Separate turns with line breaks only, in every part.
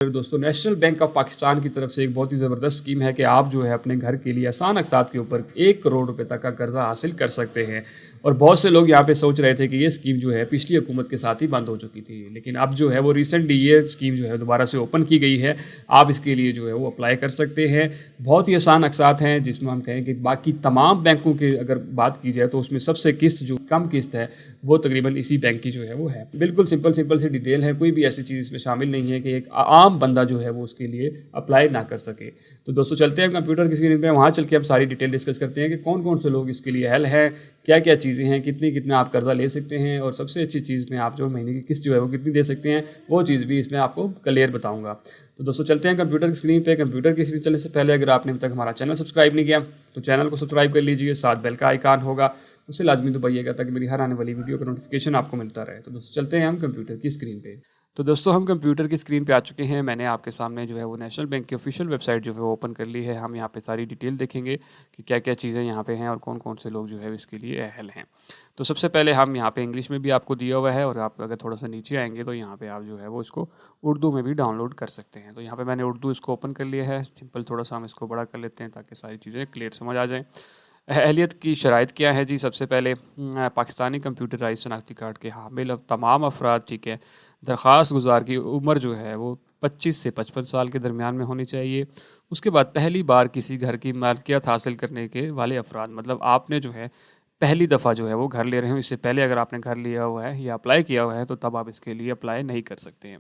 दोस्तों, national bank of Pakistan की तरफ से एक बहुत ही ज़बरदस्त स्कीम है कि आप जो है अपने घर के लिए आसान अक़सात के ऊपर 1 करोड़ रुपए तक का कर्जा हासिल कर सकते हैं। और बहुत से लोग यहाँ पे सोच रहे थे कि ये स्कीम जो है पिछली हुकूमत के साथ ही बंद हो चुकी थी, लेकिन अब जो है वो रिसेंटली ये स्कीम जो है दोबारा से ओपन की गई है। आप इसके लिए जो है वो अप्लाई कर सकते हैं। बहुत ही आसान अक़सात हैं, जिसमें हम कहें कि बाकी तमाम बैंकों की अगर बात की जाए तो उसमें सबसे किस्त जो कम किस्त है वो तकरीबन इसी बैंक की जो है वो है। बिल्कुल सिंपल सी डिटेल है, कोई भी ऐसी चीज़ इसमें शामिल नहीं है कि एक आम बंदा जो है वो उसके लिए अप्लाई ना कर सके। तो दोस्तों चलते हैं कंप्यूटर की स्क्रीन पे, वहाँ चल के हम सारी डिटेल डिस्कस करते हैं कि कौन कौन से लोग इसके लिए एहल हैं, क्या क्या चीज़ें हैं, कितना आप कर्जा ले सकते हैं, और सबसे अच्छी चीज़ में आप जो महीने की किस्त जो है वो कितनी दे सकते हैं, वो चीज़ भी इसमें आपको क्लियर बताऊँगा। तो दोस्तों चलते हैं कंप्यूटर की स्क्रीन पे। कंप्यूटर की स्क्रीन चलने से पहले अगर आपने अभी तक हमारा चैनल सब्सक्राइब नहीं किया तो चैनल को सब्सक्राइब कर लीजिए, साथ बेल का आइकन होगा उसे लाजमी दबाइएगा ताकि मेरी हर आने वाली वीडियो का नोटिफिकेशन आपको मिलता रहे। तो दोस्तों चलते हैं हम कंप्यूटर की स्क्रीन पे। तो दोस्तों हम कंप्यूटर की स्क्रीन पे आ चुके हैं। मैंने आपके सामने जो है वो नेशनल बैंक की ऑफिशियल वेबसाइट जो है वो ओपन कर ली है। हम यहाँ पे सारी डिटेल देखेंगे कि क्या क्या चीज़ें यहाँ पे हैं और कौन कौन से लोग जो है इसके लिए अहल हैं। तो सबसे पहले हम यहाँ पे इंग्लिश में भी आपको दिया हुआ है, और आप अगर थोड़ा सा नीचे आएंगे तो यहाँ पे आप जो है वो इसको उर्दू में भी डाउनलोड कर सकते हैं। तो यहाँ पर मैंने उर्दू इसको ओपन कर लिया है। सिंपल थोड़ा सा हम इसको बड़ा कर लेते हैं ताकि सारी चीज़ें क्लियर समझ आ जाएँ। अहलियत की शराइत क्या है जी? सबसे पहले पाकिस्तानी कंप्यूटराइज शनाख्ती कार्ड के हामिल अब तमाम अफराद, ठीक है, दरख्वास्त गुजार की उम्र जो है वो 25 से 55 साल के दरमियान में होनी चाहिए। उसके बाद पहली बार किसी घर की मालिकियत हासिल करने के वाले अफराद, मतलब आपने जो है पहली दफ़ा जो है वो घर ले रहे हो, इससे पहले अगर आपने घर लिया हुआ है या अप्लाई किया हुआ है तो तब आप इसके लिए अप्लाई नहीं कर सकते हैं।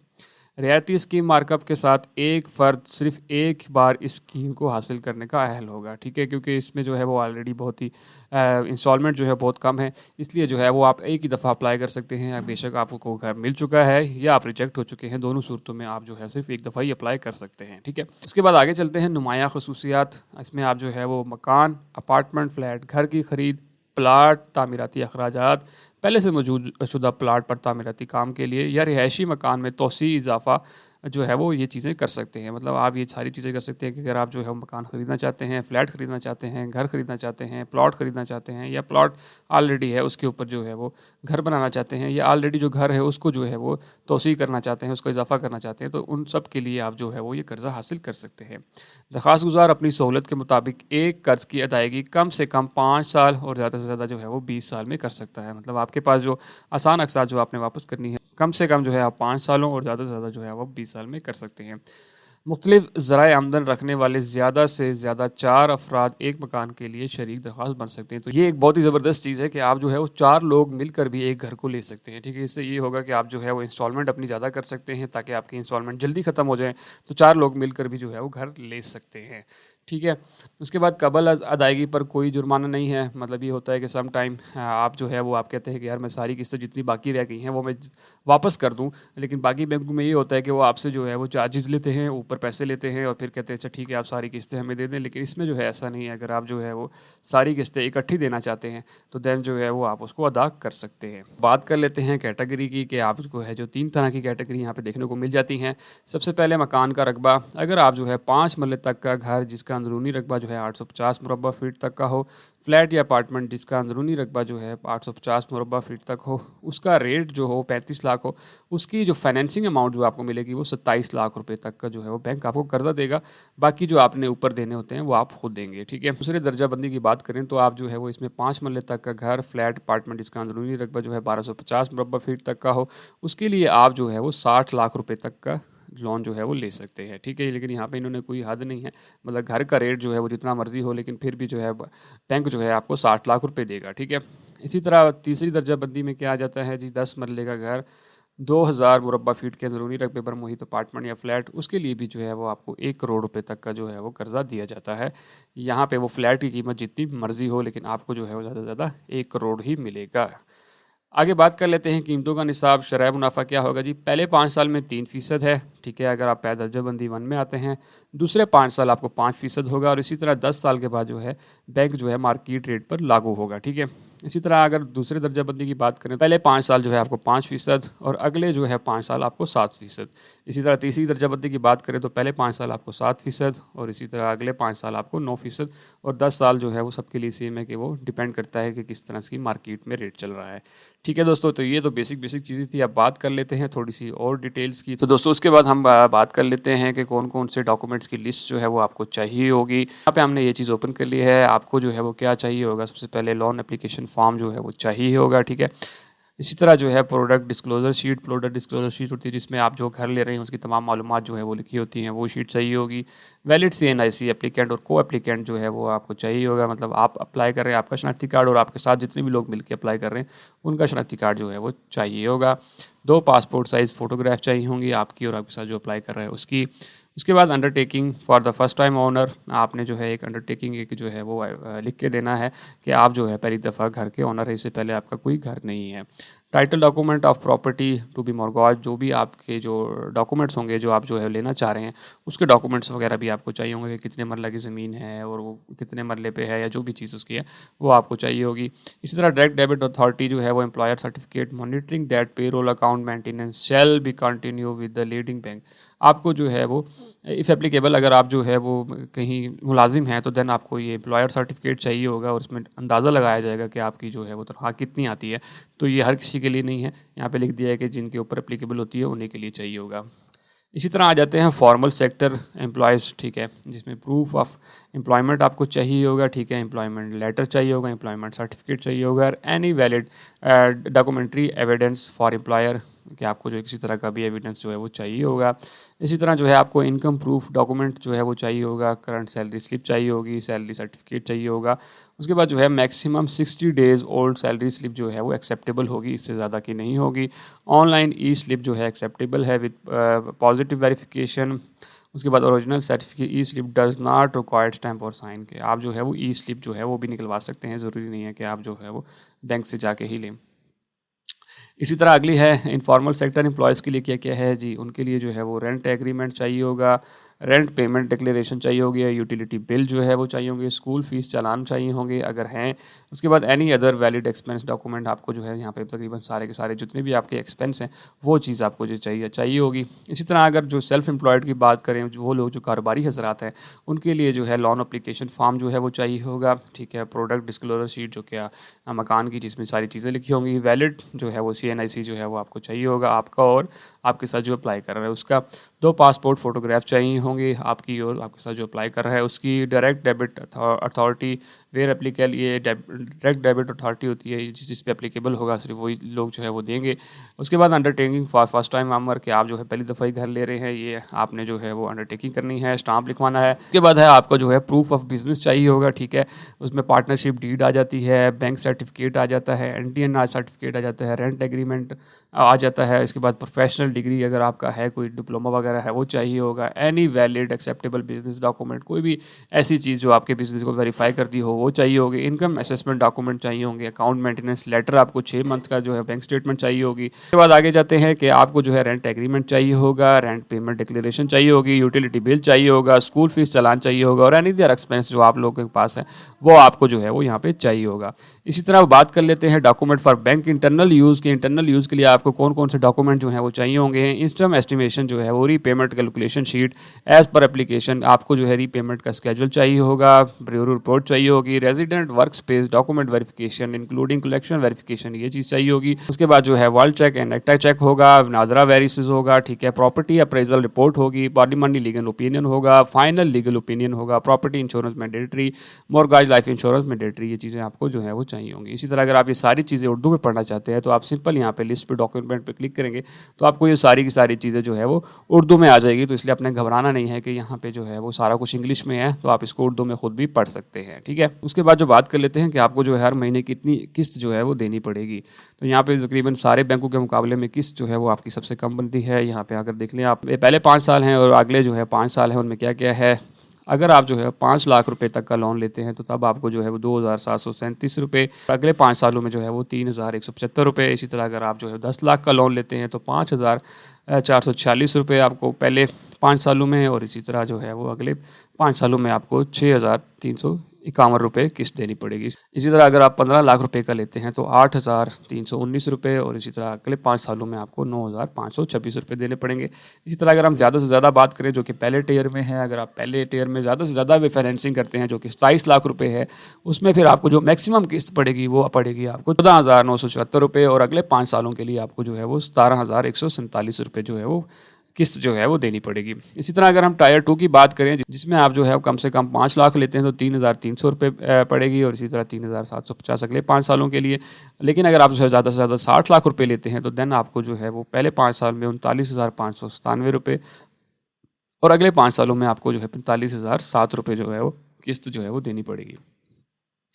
रियायती स्कीम मार्कअप के साथ एक फ़र्द सिर्फ एक बार इस स्कीम को हासिल करने का अहल होगा, ठीक है, क्योंकि इसमें जो है वो ऑलरेडी बहुत ही इंस्टॉलमेंट जो है बहुत कम है, इसलिए जो है वो आप एक ही दफ़ा अप्लाई कर सकते हैं। बेशक आपको घर मिल चुका है या आप रिजेक्ट हो चुके हैं, दोनों सूरतों में आप जो है सिर्फ एक दफ़ा ही अप्लाई कर सकते हैं, ठीक है। उसके बाद आगे चलते हैं नुमाया खसूसियात। इसमें आप जो है वो मकान, अपार्टमेंट, फ्लैट, घर की खरीद, प्लाट, तामीराती अखराजात, पहले से मौजूद शुदा प्लाट पर तामीराती काम के लिए या रिहायशी मकान में तोसी इजाफा जो है वो ये चीज़ें कर सकते हैं। मतलब आप ये सारी चीज़ें कर सकते हैं कि अगर आप जो है मकान ख़रीदना चाहते हैं, फ्लैट ख़रीदना चाहते हैं, घर ख़रीदना चाहते हैं, प्लॉट ख़रीदना चाहते हैं, या प्लॉट ऑलरेडी है उसके ऊपर जो है वो घर बनाना चाहते हैं, या ऑलरेडी जो घर है उसको जो है वो तोसी करना चाहते हैं, उसको इजाफा करना चाहते हैं, तो उन सब के लिए आप जो है वो ये कर्ज़ा हासिल कर सकते हैं। दरख्वास्त गुजार अपनी सहूलत के मुताबिक एक कर्ज़ की अदायगी कम से कम 5 साल और ज़्यादा से ज़्यादा जो है वो 20 साल में कर सकता है। मतलब आपके पास जो आसान अक़सात जो आपने वापस करनी है, कम से कम जो है आप 5 सालों और ज़्यादा से ज़्यादा जो है वो 20 साल में कर सकते हैं। मुख्तलिफ ज़राए आमदन रखने वाले ज़्यादा से ज़्यादा 4 अफराद एक मकान के लिए शरीक दरख्वास्त बन सकते हैं। तो ये एक बहुत ही ज़बरदस्त चीज़ है कि आप जो है वो 4 लोग मिलकर भी एक घर को ले सकते हैं, ठीक है। इससे ये होगा कि आप जो है वो इंस्टॉलमेंट अपनी ज़्यादा कर सकते हैं, ताकि आपकी इंस्टॉलमेंट जल्दी ख़त्म हो जाए, तो 4 लोग मिलकर भी जो है वो घर ले सकते हैं, ठीक है। उसके बाद कबल अदायगी पर कोई जुर्माना नहीं है। मतलब ये होता है कि सम टाइम आप जो है वो आप कहते हैं कि यार मैं सारी किस्तें जितनी बाकी रह गई हैं वो मैं वापस कर दूं, लेकिन बाकी बैंकों में ये होता है कि वो आपसे जो है वो चार्जेस लेते हैं, ऊपर पैसे लेते हैं, और फिर कहते हैं अच्छा ठीक है आप सारी किस्तें हमें दे दें। लेकिन इसमें जो है ऐसा नहीं है। अगर आप जो है वो सारी किस्तें इकट्ठी देना चाहते हैं तो दैन जो है वो आप उसको अदा कर सकते हैं। बात कर लेते हैं कैटेगरी की, कि आपको है जो 3 तरह की कैटेगरी यहाँ पर देखने को मिल जाती हैं। सबसे पहले मकान का रकबा। अगर आप जो है 5 मरले तक का घर जिसका अंदरूनी रकबा जो है 850 मुरब्बा फीट तक का हो, फ्लैट या अपार्टमेंट जिसका अंदरूनी रकबा जो है 850 मुरब्बा फीट तक हो, उसका रेट जो हो 35 लाख हो, उसकी जो फाइनेंसिंग अमाउंट जो आपको मिलेगी वो 27 लाख रुपए तक का जो है वो बैंक आपको कर्जा देगा। बाकी जो आपने ऊपर देने होते हैं वो आप खुद देंगे, ठीक है। दूसरे दर्जा बंदी की बात करें तो आप जो है वो इसमें 5 मरले तक का घर, फ्लैट, अपार्टमेंट जिसका अंदरूनी रकबा जो है 1250 मुरब्बा फीट तक का हो, उसके लिए आप जो है वो 60 लाख रुपए तक का लोन जो है वो ले सकते हैं, ठीक है। लेकिन यहाँ पे इन्होंने कोई हद नहीं है, मतलब घर का रेट जो है वो जितना मर्जी हो, लेकिन फिर भी जो है बैंक जो है आपको 60 लाख रुपए देगा, ठीक है। इसी तरह तीसरी दर्जा बंदी में क्या आ जाता है जी? 10 मरले का घर, 2000 मुरब्बा फीट के अंदरूनी रकबे पर मुहित अपार्टमेंट या फ्लैट, उसके लिए भी जो है वो आपको 1 करोड़ रुपए तक का जो है वो कर्जा दिया जाता है। यहाँ पे वो फ्लैट की कीमत जितनी मर्जी हो, लेकिन आपको जो है वो ज़्यादा से ज़्यादा 1 करोड़ ही मिलेगा। आगे बात कर लेते हैं कीमतों का निसाब। शरह मुनाफा क्या होगा जी? पहले 5 साल में 3% है, ठीक है, अगर आप पै दर्जाबंदी 1 में आते हैं। दूसरे 5 साल आपको 5% होगा, और इसी तरह 10 साल के बाद जो है बैंक जो है मार्केट रेट पर लागू होगा, ठीक है। इसी तरह अगर दूसरे दर्जाबंदी की बात करें, पहले 5 साल जो है आपको 5% और अगले जो है 5 साल आपको 7%। इसी तरह तीसरी दर्जाबंदी की बात करें तो पहले 5 साल आपको 7% और इसी तरह अगले 5 साल आपको 9% और 10 साल जो है वो सबके लिए सेम है कि वो डिपेंड करता है कि किस तरह की मार्केट में रेट चल रहा है। ठीक है दोस्तों, तो ये तो बेसिक चीज़ें थी। अब बात कर लेते हैं थोड़ी सी और डिटेल्स की। तो दोस्तों उसके बाद हम बात कर लेते हैं कि कौन कौन से डॉक्यूमेंट्स की लिस्ट जो है वो आपको चाहिए होगी। यहाँ पे हमने ये चीज़ ओपन कर ली है। आपको जो है वो क्या चाहिए होगा, सबसे पहले लोन एप्लीकेशन फॉर्म जो है वो चाहिए होगा। ठीक है, इसी तरह जो है प्रोडक्ट डिस्क्लोजर शीट होती है जिसमें आप जो घर ले रहे हैं उसकी तमाम मालूमात जो है वो लिखी होती हैं, वो शीट चाहिए होगी। वैलिड CNIC एप्लीकेंट और को एप्लीकेंट जो है वो आपको चाहिए होगा, मतलब आप अप्लाई कर रहे हैं, आपका शनाख्ती कार्ड और आपके साथ जितने भी लोग मिलकर अप्लाई कर रहे हैं उनका शनाख्ती कार्ड जो है वो चाहिए होगा। 2 पासपोर्ट साइज़ फ़ोटोग्राफ चाहिए होंगी आपकी और आपके साथ जो अप्लाई कर रहा है उसकी। उसके बाद undertaking for the first time owner, आपने जो है एक अंडरटेकिंग एक जो है वो लिख के देना है कि आप जो है पहली दफ़ा घर के ओनर है, इससे पहले आपका कोई घर नहीं है। Title document of property to be mortgage, जो भी आपके जो डॉक्यूमेंट्स होंगे जो आप जो है लेना चाह रहे हैं उसके डॉक्यूमेंट्स वगैरह भी आपको चाहिए होंगे कि कितने मरला की ज़मीन है और वो कितने मरले पे है या जो भी चीज़ उसकी है वो आपको चाहिए होगी। इसी तरह डायरेक्ट डेबिट अथॉरिटी जो है वो employer certificate monitoring that payroll account maintenance shall be continue with the leading bank. आपको जो है वो इफ़ एप्लीकेबल अगर आप जो है वो कहीं मुलाजिम हैं तो देन आपको ये एम्प्लॉयर सर्टिफिकेट चाहिए होगा और उसमें अंदाज़ा लगाया जाएगा कि आपकी जो है वो तनख्वाह कितनी आती है। तो ये हर किसी के लिए नहीं है, यहाँ पे लिख दिया है कि जिनके ऊपर एप्लीकेबल होती है उन्हीं के लिए चाहिए होगा। इसी तरह आ जाते हैं फॉर्मल सेक्टर एम्प्लॉयज़। ठीक है, जिसमें प्रूफ ऑफ एम्प्लॉयमेंट आपको चाहिए होगा। ठीक है, एम्प्लॉयमेंट लेटर चाहिए होगा, एम्प्लॉयमेंट सर्टिफिकेट चाहिए होगा और any valid documentary evidence for employer, कि आपको जो किसी तरह का भी एविडेंस जो है वो चाहिए होगा। इसी तरह जो है आपको इनकम प्रूफ डॉक्यूमेंट जो है वो चाहिए होगा, करंट सैलरी स्लिप चाहिए होगी, सैलरी सर्टिफिकेट चाहिए होगा। उसके बाद जो है maximum 60 days old salary slip जो है वो एक्सेप्टेबल होगी, इससे ज़्यादा की नहीं होगी। ऑनलाइन ई स्लिप जो है एक्सेप्टेबल है विद पॉजिटिव वेरिफिकेशन। उसके बाद original certificate E slip does not required stamp और साइन के, आप जो है वो ई स्लिप जो है वो भी निकलवा सकते हैं, ज़रूरी नहीं है कि आप जो है वो बैंक से जाके ही लें। इसी तरह अगली है इनफॉर्मल सेक्टर एम्प्लॉयज़ के लिए क्या क्या है जी, उनके लिए जो है वो रेंट एग्रीमेंट चाहिए होगा, रेंट पेमेंट डिक्लेरेशन चाहिए होगी, यूटिलिटी बिल जो है वो चाहिए होंगे, स्कूल फीस चालान चाहिए होंगे अगर हैं। उसके बाद any other valid expense document, आपको जो है यहाँ पे तकरीबन सारे के सारे जितने भी आपके एक्सपेंस हैं वो चीज़ आपको जो चाहिए होगी। इसी तरह अगर जो सेल्फ एम्प्लॉयड की बात करें, जो वो लोग जो कारोबारी हजरात हैं उनके लिए जो है लोन अप्लीकेशन फॉर्म जो है वो चाहिए होगा। ठीक है, प्रोडक्ट डिस्क्लोजर शीट जो क्या मकान की जिसमें सारी चीज़ें लिखी होंगी, वैलिड जो है वो CNIC जो है वो आपको चाहिए होगा आपका और आपके साथ जो अप्लाई कर रहा है उसका। 2 पासपोर्ट फ़ोटोग्राफ चाहिए होंगे आपकी और आपके साथ जो अप्लाई कर रहा है उसकी। Direct debit authority where applicable, ये डायरेक्ट डेबिट अथॉरिटी होती है जिस पे एप्लीकेबल होगा सिर्फ वही लोग जो है वो देंगे। उसके बाद अंडरटेकिंग फॉर फर्स्ट टाइम आमर, कि आप जो है पहली दफ़ा ही घर ले रहे हैं, ये आपने जो है वो अंडरटेकिंग करनी है, स्टाम्प लिखवाना है। उसके बाद है आपको जो है प्रूफ ऑफ बिजनेस चाहिए होगा। ठीक है, उसमें पार्टनरशिप डीड आ जाती है, बैंक सर्टिफिकेट आ जाता है, NTN सर्टिफिकेट आ जाता है, रेंट एग्रीमेंट आ जाता है। इसके बाद प्रोफेशनल डिग्री अगर आपका है, कोई डिप्लोमा वगैरह है वो चाहिए होगा। Any valid acceptable business document, कोई भी ऐसी चीज़ जो आपके बिजनेस को वेरीफाई करती हो वो चाहिए होगी। इनकम असेसमेंट डॉक्यूमेंट चाहिए होंगे, अकाउंट मेंटेनेंस लेटर, आपको 6 मंथ का जो है बैंक स्टेटमेंट चाहिए होगी। उसके बाद आगे जाते हैं कि आपको जो है रेंट एग्रीमेंट चाहिए होगा, रेंट पेमेंट डिक्लेरेशन चाहिए होगी, यूटिलिटी बिल चाहिए होगा, स्कूल फीस चालान चाहिए होगा और एनी अदर एक्सपेंस जो आप लोगों के पास है वो आपको जो है वो यहाँ पे चाहिए होगा। इसी तरह बात कर लेते हैं document for bank internal use के। इंटरनल यूज़ के लिए आपको कौन कौन से डॉक्यूमेंट जो है वो चाहिए होंगे। इंस्टम एस्टिमेशन जो है वो repayment calculation sheet as per application, आपको जो है रीपेमेंट का स्केड्यूल चाहिए होगा, ब्यूरो रिपोर्ट चाहिए होगी, resident work space document verification including collection verification, ये चीज़ चाहिए होगी। उसके बाद जो है वर्ल्ड चेक एंड एक्टा चेक होगा, नादरा वेरिसेस होगा। ठीक है, प्रॉपर्टी अप्रेजल रिपोर्ट होगी, पार्लियामेंट्री लीगल ओपिनियन होगा, फाइनल लीगल ओपिनियन होगा, property insurance mandatory, mortgage life insurance mandatory, ये चीज़ें आपको जो है वो चाहिए होंगी। इसी तरह अगर आप ये सारी चीज़ें उर्दू में पढ़ना चाहते हैं तो आप सिंपल यहाँ पे लिस्ट पे डॉक्यूमेंट पे क्लिक करेंगे तो आपको ये सारी की सारी चीज़ें जो है वो उर्दू में आ जाएगी। तो इसलिए आपने घबराना नहीं है कि यहाँ पे जो है वो सारा कुछ इंग्लिश में है, तो आप इसको उर्दू में खुद भी पढ़ सकते हैं। ठीक है, उसके बाद जो बात कर लेते हैं कि आपको जो है हर महीने कितनी किस्त जो है वो देनी पड़ेगी। तो यहाँ पे तकरीबन सारे बैंकों के मुकाबले में किस्त जो है वो आपकी सबसे कम बनती है। यहाँ पे अगर देख लें आप, पहले 5 साल हैं और अगले जो है 5 साल हैं, उनमें क्या क्या है। अगर आप जो है 5 लाख रुपए तक का लोन लेते हैं तो तब आपको जो है वो 2,737 रुपये, अगले 5 सालों में जो है वो 3,175 रुपये। इसी तरह अगर आप जो है 10 लाख का लोन लेते हैं तो 5,446 रुपये आपको पहले 5 सालों में और इसी तरह जो है वो अगले 5 सालों में आपको 6,300 ₹51 किस्त देनी पड़ेगी। इसी तरह अगर आप 15 लाख रुपए का लेते हैं तो 8,319 रुपये, और इसी तरह अगले 5 सालों में आपको 9,526 रुपये देने पड़ेंगे। इसी तरह अगर हम ज़्यादा से ज़्यादा बात करें जो कि पहले टियर में है, अगर आप पहले टियर में ज़्यादा से ज़्यादा फाइनेंसिंग करते हैं जो कि 27 लाख रुपये है, उसमें फिर आपको जो मैक्सिमम किस्त पड़ेगी वो पड़ेगी आपको 14,974 रुपये, और अगले 5 सालों के लिए आपको जो है वो 17,147 रुपये जो है वो किस्त जो है वो देनी पड़ेगी। इसी तरह अगर हम टायर 2 की बात करें जिसमें आप जो है वो कम से कम 5 लाख लेते हैं तो 3,300 रुपये पड़ेगी, और इसी तरह 3,750 अगले 5 सालों के लिए। लेकिन अगर आप जो है ज़्यादा से ज़्यादा 60 लाख रुपये लेते हैं तो देन आपको जो है वो पहले 5 साल में 39,597 रुपये, और अगले 5 सालों में आपको जो है 45,007 रुपये जो है वो किस्त जो है वो देनी पड़ेगी।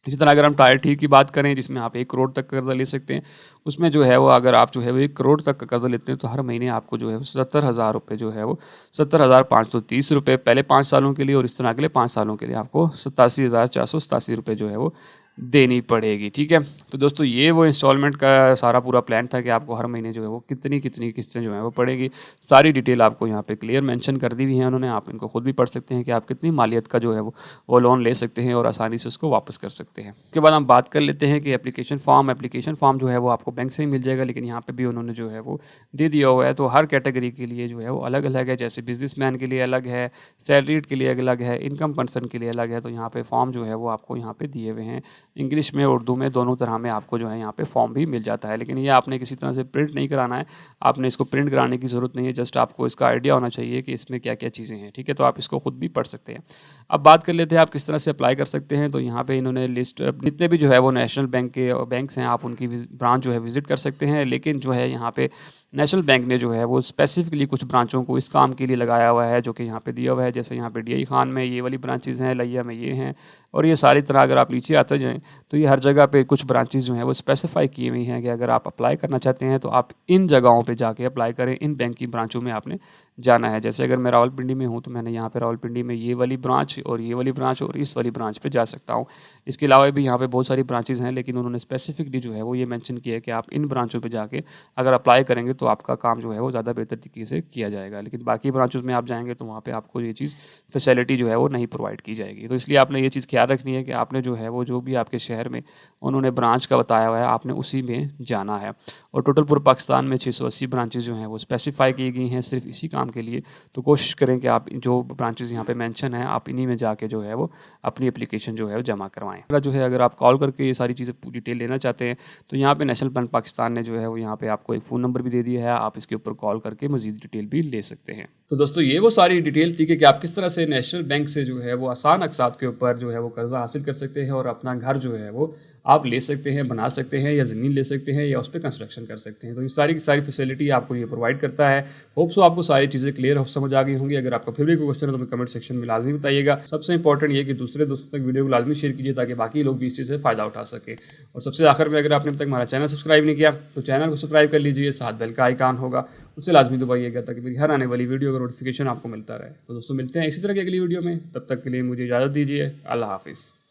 इसी तरह अगर हम टायर टी की बात करें जिसमें आप 1 करोड़ तक कर्जा ले सकते हैं, उसमें जो है वो अगर आप जो है वो 1 करोड़ तक का कर्जा लेते हैं तो हर महीने आपको जो है वो 70,000 रुपये जो है वो 70,530 रुपये पहले 5 सालों के लिए, और इस तरह अगले 5 सालों के लिए आपको 87,487 रुपये जो है वो देनी पड़ेगी। ठीक है, तो दोस्तों ये वो इंस्टॉलमेंट का सारा पूरा प्लान था कि आपको हर महीने जो है वो कितनी कितनी किस्तें जो है वो पड़ेगी। सारी डिटेल आपको यहाँ पे क्लियर मेंशन कर दी हुई है उन्होंने, आप इनको खुद भी पढ़ सकते हैं कि आप कितनी मालियत का जो है वो लोन ले सकते हैं और आसानी से उसको वापस कर सकते हैं। उसके बाद हम बात कर लेते हैं कि एप्लीकेशन फॉर्म जो है वो आपको बैंक से ही मिल जाएगा, लेकिन यहाँ पर भी उन्होंने जो है वो दे दिया हुआ है। तो हर कैटेगरी के लिए जो है वो अलग अलग है, जैसे बिजनेसमैन के लिए अलग है, सैलरीड के लिए अलग है, इनकम पर्सन के लिए अलग है। तो यहाँ पे फॉर्म जो है वो आपको यहाँ पे दिए हुए हैं, इंग्लिश में उर्दू में दोनों तरह में आपको जो है यहाँ पे फॉर्म भी मिल जाता है। लेकिन ये आपने किसी तरह से प्रिंट नहीं कराना है, आपने इसको प्रिंट कराने की ज़रूरत नहीं है, जस्ट आपको इसका आइडिया होना चाहिए कि इसमें क्या क्या चीज़ें हैं। ठीक है, तो आप इसको खुद भी पढ़ सकते हैं। अब बात कर लेते हैं आप किस तरह से अप्लाई कर सकते हैं। तो यहाँ पे इन्होंने लिस्ट जितने भी जो है वो नेशनल बैंक के बैंक्स हैं आप उनकी ब्रांच जो है विजिट कर सकते हैं। लेकिन जो है यहाँ पे नेशनल बैंक ने जो है वो स्पेसिफिकली कुछ ब्रांचों को इस काम के लिए लगाया हुआ है जो कि यहाँ पे दिया हुआ है। जैसे यहाँ पे DI खान में ये वाली ब्रांचेज़ हैं, लिया में ये हैं, और ये सारी तरह अगर आप नीचे आते जाएँ तो ये हर जगह पे कुछ ब्रांचेज़ जो हैं वो स्पेसिफाई की हुई हैं कि अगर आप अप्लाई करना चाहते हैं तो आप इन जगहों पे जाके अप्लाई करें, इन बैंक की ब्रांचों में आपने जाना है। जैसे अगर मैं रावलपिंडी में हूँ तो मैंने यहाँ पे रावलपिंडी में ये वाली ब्रांच और ये वाली ब्रांच और इस वाली ब्रांच पे जा सकता हूँ। इसके अलावा भी यहाँ पे बहुत सारी ब्रांचेज़ हैं, लेकिन उन्होंने स्पेसिफिकली जो है वो ये मेंशन किया है कि आप इन ब्रांचों पे जाके अगर अप्लाई करेंगे तो आपका काम जो है वो ज़्यादा बेहतर तरीके से किया जाएगा। लेकिन बाकी ब्रांचों में आप जाएंगे तो वहाँ पर आपको ये चीज़ फैसिलिटी जो है वो नहीं प्रोवाइड की जाएगी। तो इसलिए आपने ये चीज़ ख्याल रखनी है कि आपने जो है वो जो भी आपके शहर में उन्होंने ब्रांच का बताया हुआ है आपने उसी में जाना है। और टोटल पूरे पाकिस्तान में 680 ब्रांचेज़ जो हैं वो स्पेसिफाई की गई हैं सिर्फ इसी काम के लिए। तो कोशिश करें कि आप जो ब्रांचेज़ यहाँ पे मेंशन है आप इन्हीं में जाके जो है वो अपनी एप्लीकेशन जो है वो जमा करवाएं। जो है अगर आप कॉल करके ये सारी चीज़ें पूरी डिटेल लेना चाहते हैं तो यहाँ पे नेशनल बैंक पाकिस्तान ने जो है वो यहाँ पे आपको एक फ़ोन नंबर भी दे दिया है, आप इसके ऊपर कॉल करके मज़ीद डिटेल भी ले सकते हैं। तो दोस्तों ये वो सारी डिटेल थी कि आप किस तरह से नेशनल बैंक से जो है वो आसान अक़सात के ऊपर जो है वो कर्जा हासिल कर सकते हैं और अपना घर जो है वो आप ले सकते हैं, बना सकते हैं, या ज़मीन ले सकते हैं, या उस पर कंस्ट्रक्शन कर सकते हैं। तो ये सारी की सारी फैसिलिटी आपको ये प्रोवाइड करता है। होप सो आपको सारी चीज़ें क्लियर समझ आ गई होंगी। अगर आपका फेवरेट क्वेश्चन है तो हमें कमेंट सेक्शन में लाजमी बताइएगा। सबसे इंपॉर्टेंट ये कि दूसरे दोस्तों तक वीडियो को लाजमी शेयर कीजिए ताकि बाकी लोग भी इस चीज़ से फ़ायदा उठा सकें। और सबसे आखिर में अगर आपने अब तक हमारा चैनल सब्सक्राइब नहीं किया तो चैनल को सब्सक्राइब कर लीजिए, साथ बेल का आइकन होगा उससे लाजमी दबाइएगा ताकि मेरी हर आने वाली वीडियो का नोटिफिकेशन आपको मिलता रहे। तो दोस्तों मिलते हैं इसी तरह की अगली वीडियो में, तब तक के लिए मुझे इजाज़त दीजिए। अल्लाह हाफिज़।